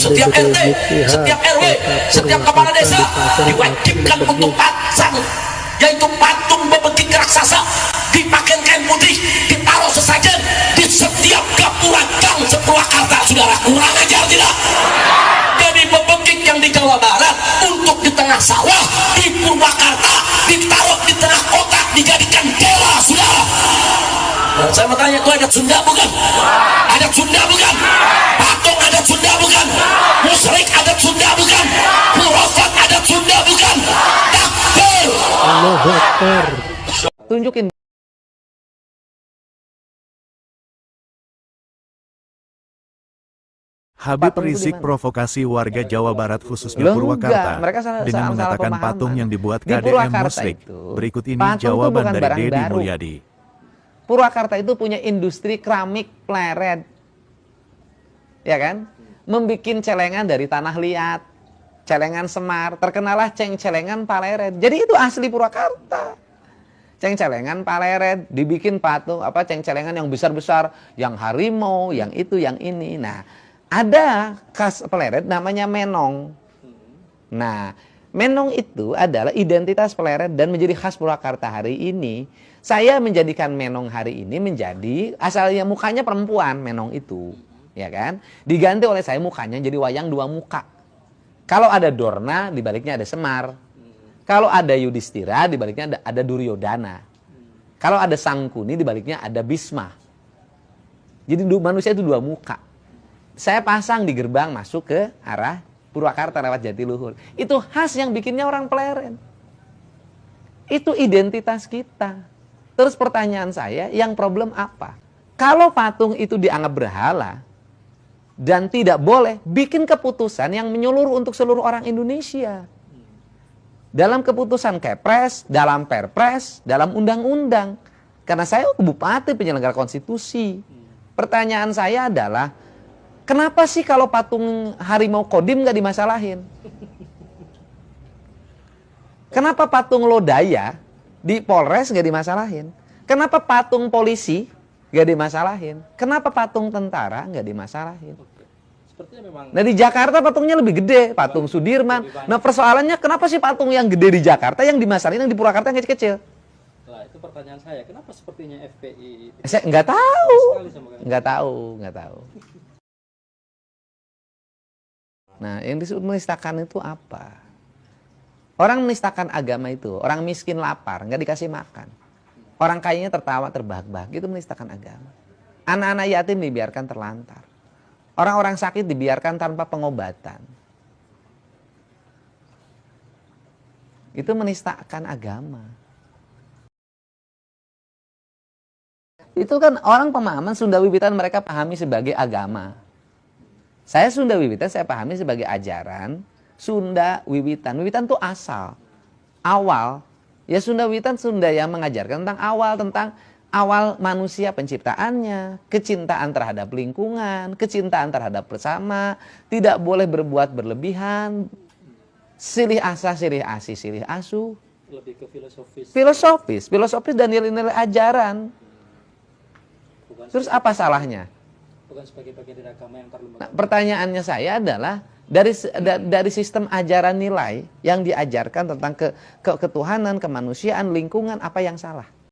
setiap RT, setiap RW, setiap kepala desa diwajibkan untuk pasang, yaitu patung bebegik raksasa, dipakai kain putih, ditaruh sesajen di setiap gapura gang sepurwakarta. Saudara, kurang ajar tidak? Jadi bebegik yang di Jawa Barat untuk di tengah sawah, di Purwakarta ditaruh di tengah kotak, dijadikan dewa. Saudara, nah, saya mau tanya, itu adat Sunda bukan? Adat Sunda bukan? Patung adat Sunda bukan? Musyrik adat Sunda bukan? Khurafat adat Sunda bukan? Takbir! Allahu Akbar. Tunjukin. Habib Patung itu Rizik di mana? provokasi warga Jawa Barat khususnya Loh, Purwakarta enggak. Mereka salah dengan mengatakan pemahaman. patung yang dibuat Di KDM Purwakarta musyrik. itu, Berikut ini patung itu jawaban bukan dari barang Deddy baru. Mulyadi. Purwakarta itu punya industri keramik pleret. Ya kan? Membikin celengan dari tanah liat, celengan semar, terkenalah celengan paleret. Jadi itu asli Purwakarta. Celengan paleret, dibikin patung apa celengan yang besar-besar, yang harimau, yang itu, yang ini. Nah, ada khas Pleret namanya menong. Nah, menong itu adalah identitas Pleret dan menjadi khas Purwakarta hari ini. Saya menjadikan menong hari ini menjadi asalnya mukanya perempuan, menong itu, ya kan? Diganti oleh saya mukanya jadi wayang dua muka. Kalau ada Dorna, di baliknya ada Semar. Kalau ada Yudhistira, di baliknya ada Duryodhana. Kalau ada Sangkuni, di baliknya ada Bisma. Jadi manusia itu dua muka. Saya pasang di gerbang masuk ke arah Purwakarta lewat Jatiluhur. Itu khas yang bikinnya orang Pleret. Itu identitas kita. Terus pertanyaan saya, yang problem apa? Kalau patung itu dianggap berhala dan tidak boleh, bikin keputusan yang menyeluruh untuk seluruh orang Indonesia. Dalam keputusan Kepres, dalam Perpres, dalam undang-undang. Karena saya bupati penyelenggara konstitusi. Pertanyaan saya adalah, kenapa sih kalau patung harimau Kodim nggak dimasalahin? Kenapa patung Lodaya di Polres nggak dimasalahin? Kenapa patung polisi nggak dimasalahin? Kenapa patung tentara nggak dimasalahin? Nah di Jakarta patungnya lebih gede, patung Sudirman. Nah persoalannya kenapa sih patung yang gede di Jakarta yang dimasalahin, yang di Purwakarta yang kecil-kecil? Nah, itu pertanyaan saya, kenapa sepertinya FPI? Saya nggak tahu, nggak tahu. Nah, yang disebut menistakan itu apa? Orang menistakan agama itu, orang miskin lapar, nggak dikasih makan. Orang kayanya tertawa terbahak-bahak, itu menistakan agama. Anak-anak yatim dibiarkan terlantar. Orang-orang sakit dibiarkan tanpa pengobatan. Itu menistakan agama. Itu kan orang pemahaman Sunda Wiwitan mereka pahami sebagai agama. Saya Sunda Wiwitan saya pahami sebagai ajaran Sunda Wiwitan. Wiwitan itu asal, awal. Ya Sunda Wiwitan Sunda yang mengajarkan tentang awal manusia penciptaannya, kecintaan terhadap lingkungan, kecintaan terhadap bersama, tidak boleh berbuat berlebihan, silih asa, silih asi, silih asuh. Lebih ke Filosofis dan nilai-nilai ajaran. Terus apa salahnya? Bukan sebagai bagian dari agama yang terlembaga. Nah, pertanyaannya saya adalah dari sistem ajaran nilai yang diajarkan tentang ketuhanan, kemanusiaan, lingkungan, apa yang salah?